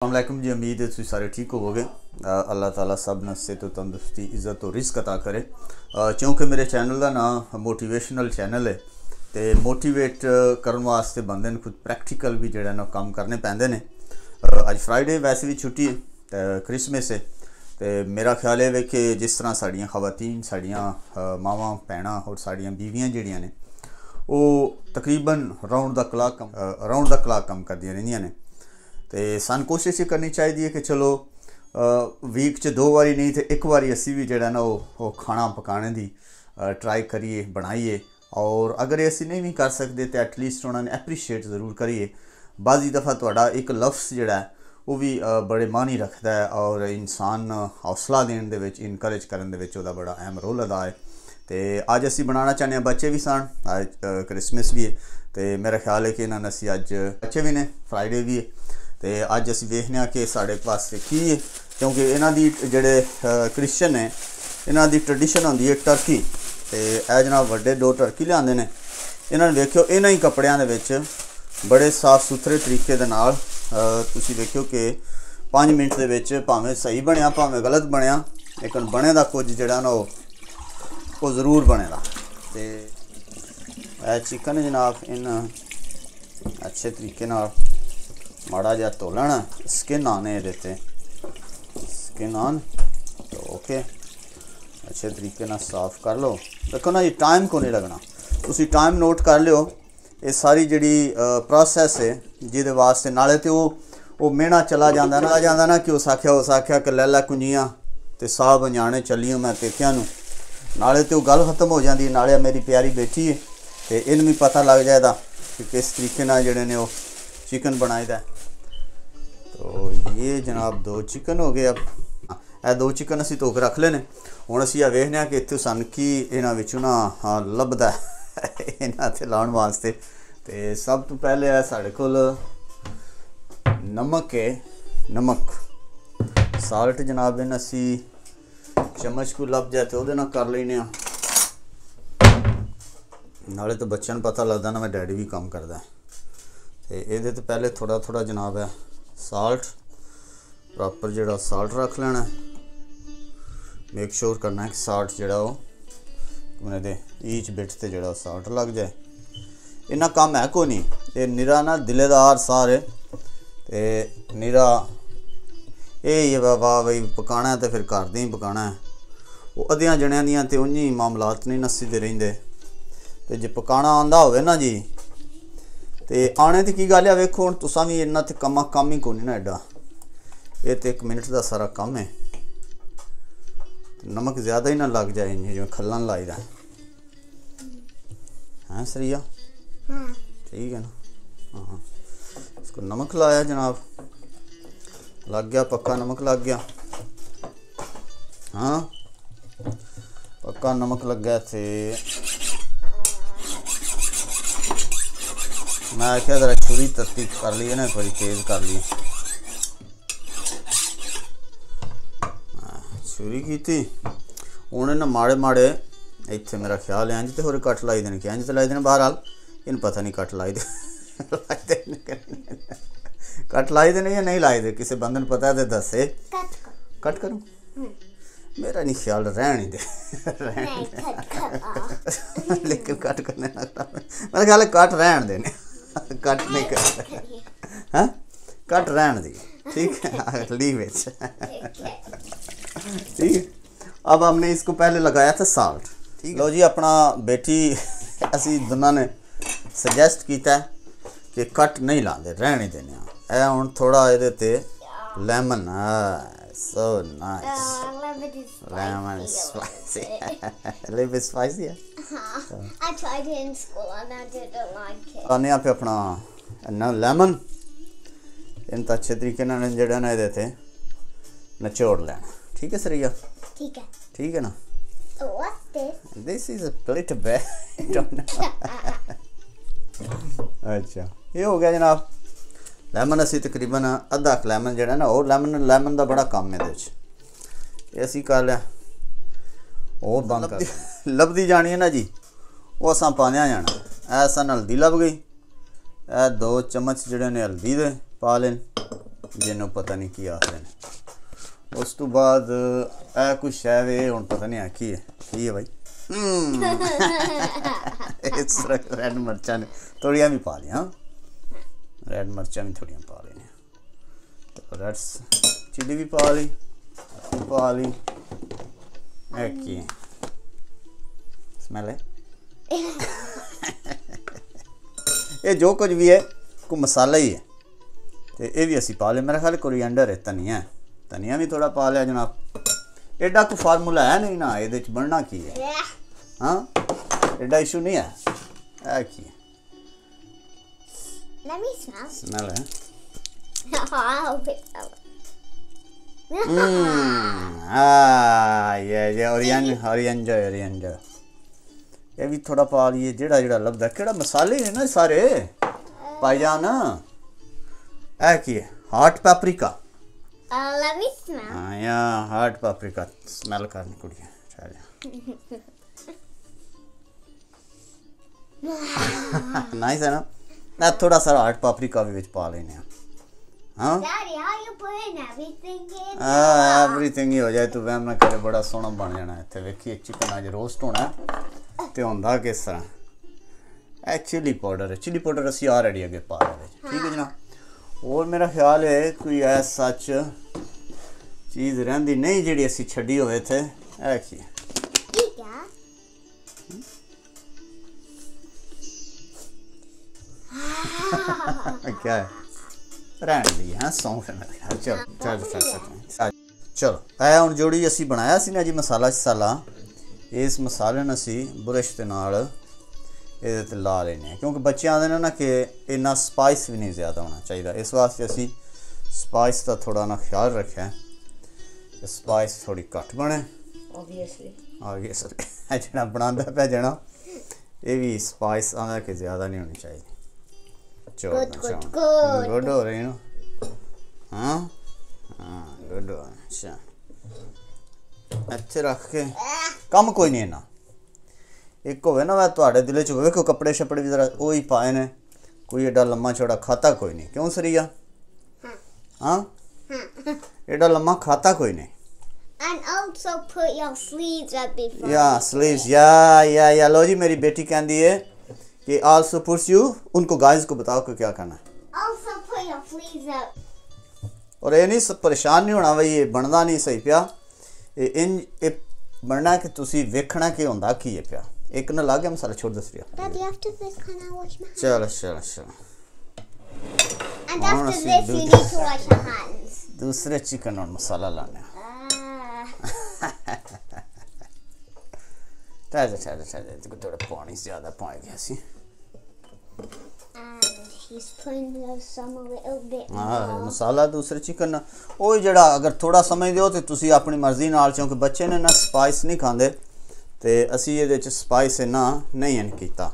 अस्सलामुअलैकुम जी। उम्मीद है तुम सारे ठीक होवोगे। अल्लाह ताला सब ने सेहत तंदुरुस्ती इज्जत और रिस्क अता करे। क्योंकि मेरे चैनल का नाम मोटिवेशनल चैनल है तो मोटिवेट करने वास्ते बंदे ने कुछ प्रैक्टिकल भी जो ना काम करने पैंदे ने। अज फ्राइडे वैसे भी छुट्टी है तो क्रिसमस है तो मेरा ख्याल है कि जिस तरह साड़ियाँ खवातीन साड़ियाँ मावां भैणां और साड़ियाँ बीवियाँ जड़ियाँ ने वो तकरीबन राउंड द क्लाक काम करदियां रहिंदियां ने। तो सन कोशिश करनी चाहिए कि चलो वीक च 2 बारी नहीं तो एक बारी असी भी जड़ा ना वो खाना पकाने की ट्राई करिए बनाइए। और अगर असी नहीं भी कर सकते तो एटलीस्ट उन्होंने एप्रीशिएट ज़रूर करिए। बाज़ी दफ़ा तुहाडा एक लफ्ज़ जड़ा है वो भी बड़े मानी रखता है और इंसान हौसला देने दे विच इनकरेज करने दे विच ओहदा बड़ा अहम रोल अदा है। तो अज असी बनाना चाहते हैं, बच्चे भी सन, अज क्रिसमस भी है तो मेरा ख्याल है कि इन्होंने असी अज बच्चे भी ने फ्राइडे भी है तो अज असी देखने कि साढ़े पास की है। क्योंकि इन्हों की जोड़े क्रिश्चन ने इन्हों की ट्रडिशन होंगी है टर्की तो यह जनाब वड्डे 2 टर्की लियाते हैं। इन्होंने वेख्यो इन्हों ही कपड़िया बड़े साफ सुथरे तरीके दे नाल तुसी वेख्यो कि 5 मिनट दे विच भावें सही बनया भावें गलत बनया लेकिन बने दा कुछ जड़ा ना वो ज़रूर बनेगा। तो चिकन जनाब इन अच्छे तरीके नाल माड़ा जा धो लेना। स्किन आन है ये स्किन आन तो ओके अच्छे तरीके ना साफ कर लो। देखो ना जी टाइम को नहीं लगना, तुसी टाइम नोट कर लियो। ये सारी जी प्रोसैस है जिदे वास्ते नाले तो वो मेहना चला जाता ना कि उस आख्या कि लै कुंजियाँ तो साह बजाने चलियो मैं पेकिया नूं, नाले तो गल खत्म हो जाती है। नाले मेरी प्यारी बेटी है तो इन भी पता लग जाएगा कि किस तरीके ना जड़े ने वो चिकन बनाए दा। तो ये जनाब 2 चिकन हो गए। अब यह 2 चिकन असी धो के रख लेने। हुण असी वेखने कि इत्थों सन की इन्हां विचों ना लभदा इन्हां ते लाउण वास्ते। तो सब तो पहले है साढ़े कोल नमक है, नमक साल्ट जनाब इन असी चम्मच को लभ जाए तो वो कर लेने। नाले तो बच्चों को पता लगता ना मैं डैडी भी काम करता है। तो ये तो पहले थोड़ा थोड़ा जनाब है साल्ट प्रॉपर जोड़ा साल्ट रख लेना। मेक श्योर करना है कि साल्ट जोड़ा वो मैंने ईच बिट से जोड़ा साल्ट लग जाए। इन्ना काम है को नहीं, ये निरा ना दिलेदार सारे तो निरा ये वाह बई पकाना है तो फिर घर दे ही पकाना है। वो अद्धियां जणियां दियां तो उंज ही मामलात नहीं नस्सीदे रहिंदे तो जे पकाना आंदा होवे ना जी तो आने की गल है। वेखो हुण तुसां भी इन्ना ते कम ही कोनी ना एडा, ये तो 1 मिनट का सारा काम है। नमक ज़्यादा ही ना लग जाए जिवें खल्लन लाई दा है सरिया ठीक है ना। हाँ इसको नमक लाया जनाब, लग गया पक्का नमक लग गया। हाँ पक्का नमक लग गया थे। मैं आख्या जरा छुरी तत्ती कर ली ना, थोड़ी तेज़ कर ली छुरी की थी। उन्हें ना माड़े माड़े इत्थे मेरा ख्याल है इंज तो होर कट लाई देने, इंज तो लाई देने। बहरहाल इन पता नहीं कट लाई दे कट लाई देने या नहीं लाई दे, किसी बंदे पता है तो दसे। कट करूँ मेरा नहीं ख्याल, रहने दे लेकिन कट करने मेरा ख्याल है कट रहन देने, कट नहीं कर हाँ कट रहन दी ठीक है लीव इट ठीक है। अब हमने इसको पहले लगाया था साल्ट। ठीक लो जी अपना बेटी असी दोनों ने सजेस्ट किया कि कट नहीं लाते रहने देने। ए हुण थोड़ा ये ते lemon so nice lemon is spicy a little bit spicy है। I tried it in school and I didn't like it। आने पे अपना ना लेमन इन तो अच्छे तरीके ना जड़ा ना ये निचोड़ लेना। ठीक है सरिया ठीक है ना। What's this? This is a little bit अच्छा ये हो गया जनाब लेमन। असी तकरीबन अद्धा लेमन जड़ा ना और लेमन का बड़ा काम है ये असी कर लिया। और बंद कर लभदी जानी है ना जी वो असा पाने जाना। ऐसा हल्दी लभ गई, 2 चम्मच जड़े ने हल्दी दे पा लेन। जिन्हों पता नहीं की आखते हैं। उस तो बाद कुछ शै वे हुण पता नहीं है की है भाई। इस तरह रेड मिर्चा ने थोड़िया भी पा लिया। हाँ रेड मिर्चा भी थोड़िया पा ली, तो रेड चिली भी पा ली की स्मेल है। ये जो कुछ भी है को मसाला ही है, तो ये भी असी पा लिया। मेरा ख्याल कोरिएंडर है, धनिया भी थोड़ा पा लिया जनाब। एडा कोई फार्मूला है नहीं ना, ये बनना की है। हाँ एडा इशू नहीं है की स्मेल है। ये ओरिएंडर ये भी थोड़ा पा लिए। जेड़ा जेड़ा लभदा केड़ा मसाले ने ना सारे पाई जान। ऐ की है हॉट पेपरिका। हाँ या हॉट पेपरिका स्मेल करनी कुड़िया। नाइस है ना। मैं थोड़ा सा हॉट पेपरिका भी विच पा लेने। हाँ एवरीथिंग ही हो जाए तो वहम ना करे, बड़ा सोहना बन जाना। इत्थे वेखिए चिकन अज रोस्ट होना तो होंदा किस तरह। चिली पाउडर है, चिली पाउडर असी ऑलरेडी अगे पा रहे हैं। ठीक है जनाब। और मेरा ख्याल है कोई ऐसा सच चीज़ रही नहीं जी असी छड़ी हुए थे। की क्या है रहने दी। हाँ सौंफ है मेरे ख्याल। चलो ऐ हुण जोड़ी असी बनाया सी ना जी मसाला शसाला, इस मसाले ने असी ब्रश के नाल ये ते ला लेने, क्योंकि बच्चे आते हैं ना कि इन्ना स्पाइस भी नहीं ज़्यादा होना चाहिए। इस वास्ते असी स्पाइस का थोड़ा ना ख्याल रखा है कि स्पाइस थोड़ी घट बने। ऑब्वियसली जना बनाता पे जना ये भी स्पाइस आना कि ज़्यादा नहीं होनी चाहिए। गुड हो रही ना। हाँ हाँ गुड हो। अच्छा अच्छे रख के कम कोई नहीं ना। एक हो ना वह थोड़े दिल च हो कपड़े शपड़े भी जरा वो ही पाए ने, कोई एडा लम्मा चौड़ा खाता कोई नहीं। क्यों सरिया? हाँ एडा लम्मा खाता कोई नहीं। And also put your sleeves up before. या sleeves या लो जी मेरी बेटी कहती है कि also puts you, उनको गाइस को बताओ कि क्या करना है। Also put your sleeves up. और ये नहीं सब परेशान नहीं होना भाई ये बनदा नहीं सही पिया। ये बनना कि तुसी वेखना कि होंदा की है पिया। एक ना लागे मसाला छोड़ दस रिया। Daddy, after this can I wash my hands? चलो And after this you need to wash your hands. दूसरे चिकन और मसाला लाने। ठहर थोड़ा पानी ज़्यादा पा गया सी। And he's putting some a little bit more. हाँ मसाला दूसरे चिकन ना वो जड़ा अगर थोड़ा समझ दो तो तुसी अपनी मर्जी नाल, क्योंकि बच्चे ने ना स्पाइस नहीं खाते तो असी ये स्पाइस ना नहीं इन कीता,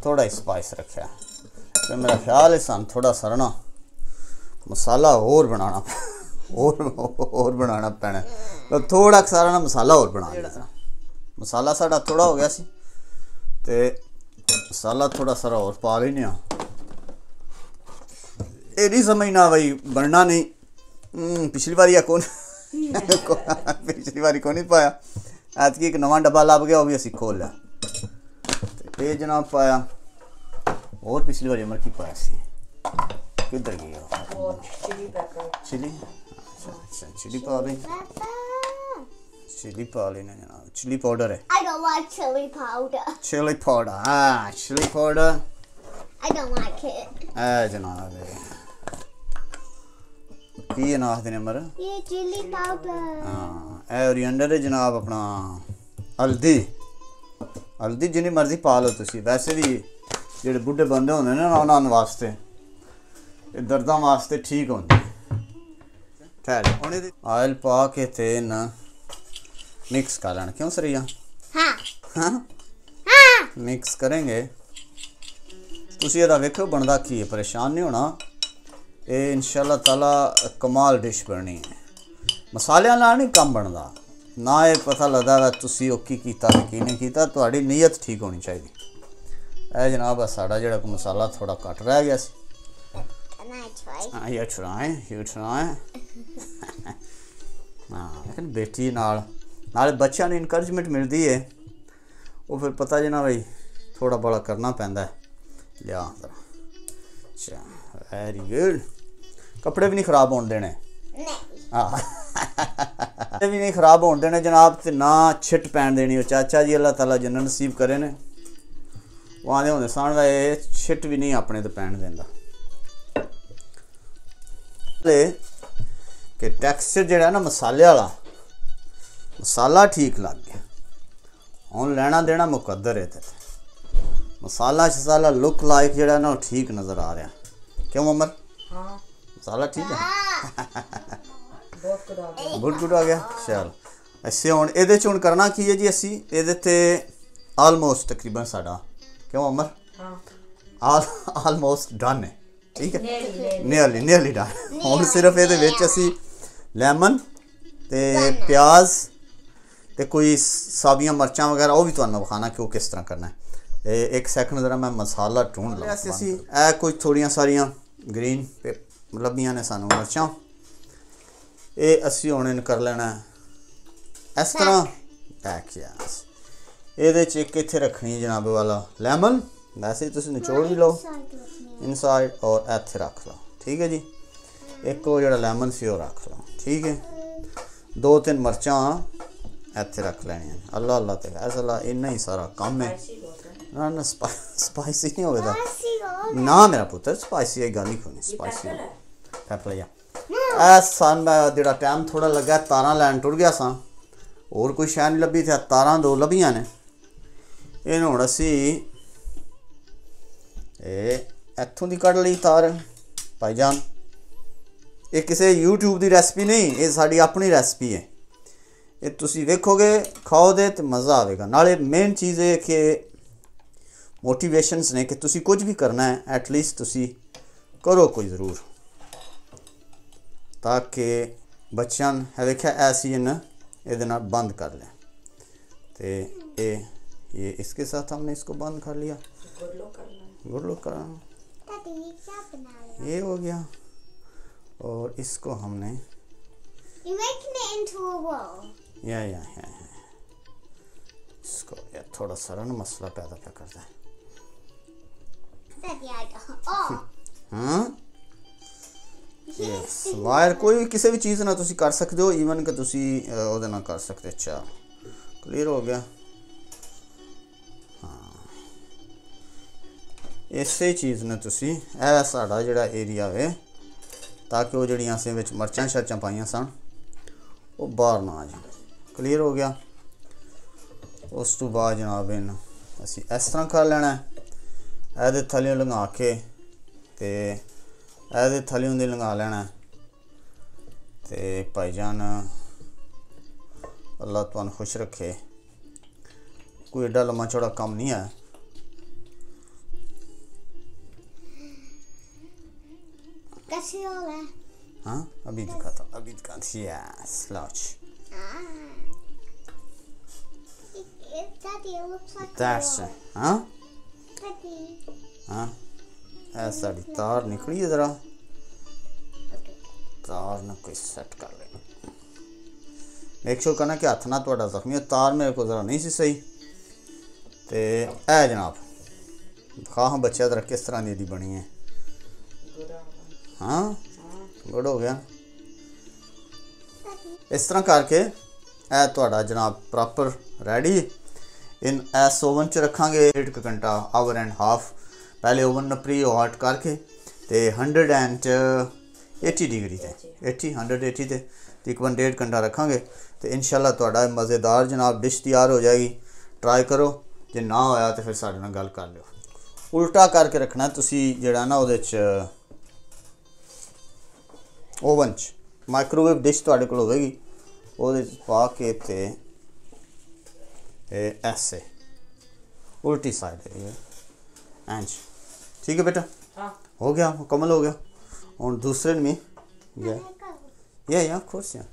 थोड़ा ही स्पाइस रखा। तो मेरा ख्याल है सन थोड़ा सा ना मसाला और बनाना और बनाना पैना, तो थोड़ा सारा ना मसाला और बना लेना। मसाला साड़ा थोड़ा हो गया सी ते मसाला थोड़ा सारा और पा लेने। ये नहीं समझना भाई बनना नहीं। पिछली बार या कौन पिछली बारी कौन नहीं पाया, ऐतकी एक नवा डब्बा लभ गया वो भी असी खोल लिया। ये जनाब पाया और पिछली बारी अमर की पाया सी किधर गया चिली। अच्छा चिली पा ली, चिली पा लेना जनाब। चिली पाउडर है। I don't like chili powder. Chilli powder हाँ chilli powder I don't like it. जनाब की ना आखते अमर ये chili powder. हाँ ए ओरिएंडर है जनाब। अपना हल्दी हल्दी जिन्नी मर्जी पा लो तुसी। वैसे भी जेडे बुढ़े बंदे होंदे ने ना उन्हां वास्ते ये दर्दां वास्ते ठीक होंदी। ठहर ऑयल पा के ते ना मिक्स कर लेना। क्यों सरिया? हाँ हाँ हाँ मिक्स करेंगे तुसी एदा वेखो बनदा की है, परेशान नहीं होना। ये इंशाल्लाह ताला कमाल डिश बननी है। मसालियां नाल नहीं कम बनदा ना, ये पता लगदा है तुसी ओ की कीता ते की नहीं कीता। तुहाडी नीयत ठीक होनी चाहिए। ए जनाब साड़ा जेड़ा को मसाला थोड़ा घट रह गया सी And I try. You try लेकिन बेटी नाल बच्चों ने इनकरेजमेंट मिलती है वो फिर पता जी ना भाई थोड़ा बड़ा करना पैंदा है लिया अच्छा वेरी गुड कपड़े भी नहीं खराब होने देने हाँ भी नहीं खराब होने देने जनाब ते ना छिट पैन देनी हो चाचा जी अल्लाह ताला जिन्ना नसीब करे ने वहाँ होंगे सन वे छिट भी नहीं अपने तो पैन देंदा कि टैक्सचर जो ना मसाले वाला मसाला ठीक लग गया हूँ लेना देना मुकद्दर है मसाला शसाला लुक लाइक जो ना ठीक नज़र आ रहा क्यों अमर मसाला ठीक है गुड गुड आ गया चल ऐसे हूँ ये करना की है जी असी ये आलमोस्ट तकरीबन साडा क्यों अमर आलमोस्ट डन है ठीक है नियरली डन हूँ सिर्फ ये असी लैमन ते प्याज ते कोई साबियां मिर्चां वगैरह वो भी तुहानू विखाना कि वो किस तरह करना है एक सैकंड जरा मैं मसाला ढूंढ लिया असी ए कोई थोड़ियां सारियां ग्रीन लभियां ने सानू मिर्चां ये असी हुण इन कर लेना इस तरह ये एक इत्थे रखनी जनाब वाला लैमन वैसे ही तुसीं निचोड़ भी लो इनसाइड और इत्थे रख लो ठीक है जी एक वो जो लैमन सी वो रख लो ठीक है 2-3 मिर्चां इत्थे रख लेनियां अल्लाह अल्लाह ते ऐसा इन्ना ही सारा काम है ना ना स्पाइसी नहीं होगा ना मेरा पुत्र स्पाइसी गल ही कोई स्पाइसी पेपर या सन मैं जो टाइम थोड़ा लगा तारा लैन टुर गया सा और कोई शै नहीं लभी थी तारा 2 लभियां ने इन हुण असी इत्थों दी कढ़ लई तार भाईजान ये किसी यूट्यूब की रेसिपी नहीं ये साड़ी अपनी रेसिपी है ये तुसी वेखोगे खाओगे तो मज़ा आएगा नाले मेन चीज़ है कि मोटिवेशनस ने कि तुसी कुछ भी करना है एटलीस्ट तुसी करो कोई ज़रूर ताकि बच्चों वेख्या ऐसी इन ये बंद कर लें तो ये इसके साथ हमने इसको बंद कर लिया गुड लुक करना ये हो गया और इसको हमने You're making it into a roll. या इसको या थोड़ा सारा ना मसला पैदा क्या करता है Daddy, I don't. Oh. हाँ यस वायर कोई भी किसी भी चीज़ ना तुसी कर सकते हो इवन कि तुसी ओदे ना कर सकते अच्छा क्लियर हो गया हाँ इसे चीज़ ने तुसी ऐ साड़ा जेड़ा एरिया वे ताकि वो जड़ियाँ असें विच मर्चां शर्चां पाइयां सन वो बाहर ना आ जाए क्लियर हो गया उस तो बाद जनाब इन असी इस तरह कर लेना है ए थल्यों लंघा के ते ए थल्यों दी लंघा लेना ते भाईजान अल्लाह तुहानू खुश रखे कोई एडा लम्मा चौड़ा काम नहीं है हाँ अभी दिखाता यस लाउच Daddy, it looks like that's a roll. हाँ Daddy. हाँ ऐ साड़ी तार निकली है जरा तार ना कोई सेट कर ले मेक श्योर करना कि हथ ना थोड़ा जख्मी है तार मेरे को जरा नहीं सी सही ते ऐ जनाब खा हाँ बच्चा जरा किस तरह दी बनी है हाँ गुड हो गया इस तरह करके ए थोड़ा जनाब proper ready in S oven च रखांगे 1 घंटा आवर एंड हाफ पहले ओवन ने प्री हॉट करके ते 180 डिग्री ते 180 ते तकरीबन 1.5 घंटा रखांगे तो इंशाल्लाह थोड़ा मज़ेदार जनाब डिश तैयार हो जाएगी ट्राई करो जे ना होया तो फिर साडे नाल गल कर लियो उल्टा करके रखना तुसी जेड़ा ना ओदे च ओवन च माइक्रोवेव डिश तुहाडे कोल होवेगी ओदे च पा के ते ऐसे उल्टी साइड एंज ठीक है बेटा हो गया मुकम्मल हो गया और दूसरे में या खुश या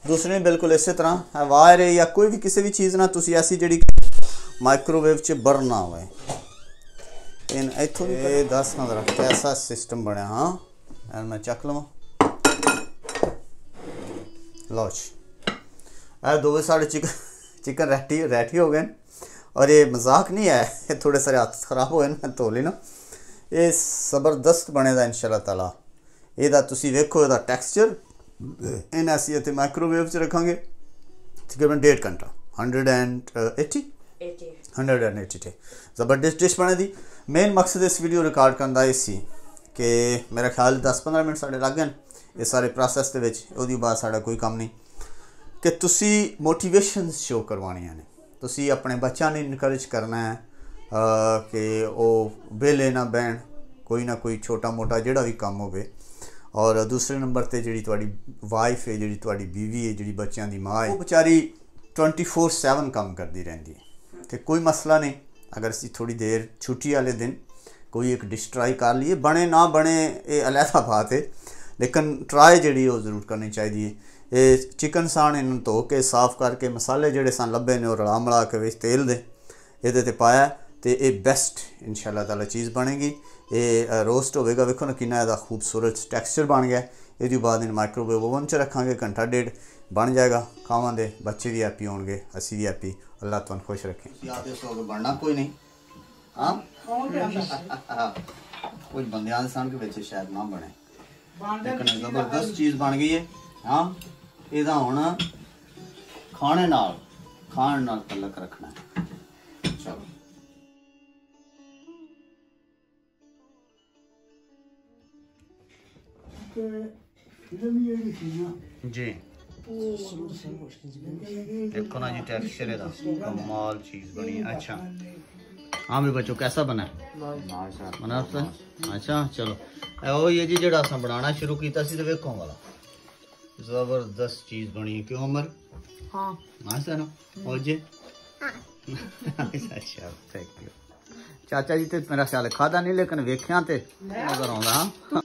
दूसरे में बिल्कुल इसी तरह वायर है या कोई भी किसी भी चीज़ ना तुसी ऐसी जी माइक्रोवेव च बर्न ना होए इन इथों भी दस ना जरा कैसा सिस्टम बनया हाँ एंड मैं चक लवां। लो जी दो साढ़े चिकन रेडी हो गए। और ये मजाक नहीं है, ये थोड़े सारे हाथ खराब हो गए मैं धो ली ना। ये जबरदस्त बनेगा इंशाल्लाह ताला। ਇਹਦਾ ਤੁਸੀਂ ਵੇਖੋ ਇਹਦਾ ਟੈਕਸਚਰ। ਇਹਨੇ ਅਸੀਂ ਇੱਥੇ ਮਾਈਕ੍ਰੋਵੇਵ 'ਚ ਰੱਖਾਂਗੇ ਤਕਰੀਬਨ 1.5 ਘੰਟਾ 180 ਤੇ ਜ਼ਬਰਦਸਤ ਡਿਸ਼ ਬਣੇਗੀ। ਮੇਨ ਮਕਸਦ ਇਸ ਵੀਡੀਓ ਰਿਕਾਰਡ ਕਰਨ ਦਾ ਇਹ ਸੀ ਕਿ ਮੇਰਾ ਖਿਆਲ 10-15 ਮਿੰਟ ਸਾਡੇ ਲੱਗ ਗਏ ਇਹ ਸਾਰੇ ਪ੍ਰੋਸੈਸ ਦੇ ਵਿੱਚ। ਉਹਦੀ ਬਾਅਦ ਸਾਡਾ ਕੋਈ ਕੰਮ ਨਹੀਂ ਕਿ ਤੁਸੀਂ ਮੋਟੀਵੇਸ਼ਨ ਸ਼ੋ ਕਰਵਾਉਣੀਆਂ ਨੇ। ਤੁਸੀਂ ਆਪਣੇ ਬੱਚਿਆਂ ਨੂੰ ਇਨਕਰੇਜ ਕਰਨਾ ਹੈ ਕਿ ਉਹ ਵਿਹਲੇ ਨਾ ਬਹਿਣ, ਕੋਈ ਨਾ ਕੋਈ ਛੋਟਾ ਮੋਟਾ ਜਿਹੜਾ ਵੀ ਕੰਮ ਹੋਵੇ। और दूसरे नंबर पर जी वाइफ है, जी बीवी है, जी बच्चों की माँ है, वो बेचारी 24/7 काम करती रहती है। तो कोई मसला नहीं अगर असी थोड़ी देर छुट्टी वाले दिन कोई एक डिश ट्राई कर लीए, बने ना बने ये अलहदा बात है, लेकिन ट्राई जी वो जरूर करनी चाहिए। ये चिकन सान इन धो के साफ करके मसाले जोड़े सन लभे ने रला मिला के विच तेल दे ये पाया तो ये बेस्ट इंशाल्लाह ताला चीज़ बनेगी। ये रोस्ट होगा, वेखो ना कितना इसका खूबसूरत टैक्सचर बन गया। ये बाद इन माइक्रोवेव ओवन च रखांगे, घंटा 1.5 बन जाएगा। खावांगे, बच्चे भी हैप्पी होंगे, असी भी हैप्पी। अल्लाह तुहानू खुश रखे। बनना कोई नहीं, हाँ कुछ बंदियां सन के विच शायद ना बने, लेकिन जबरदस्त चीज़ बन गई है। हाँ इहदा हुण खाने नाल तलक रखना है। चलो जी देखो ना जी टेक्सचर है, कमाल चीज़ बनी। अच्छा हाँ भी बच्चों कैसा बना बना अच्छा चलो ओ ये जी जड़ा असा बनाना शुरू किया सी तो वेखो वाला जबरदस्त चीज़ बनी। क्यों अमर? हाँ ना और जी अच्छा थैंक यू। चाचा जी तो मेरा ख्याल खादा नहीं, लेकिन वेख्या तो नजर आउंदा।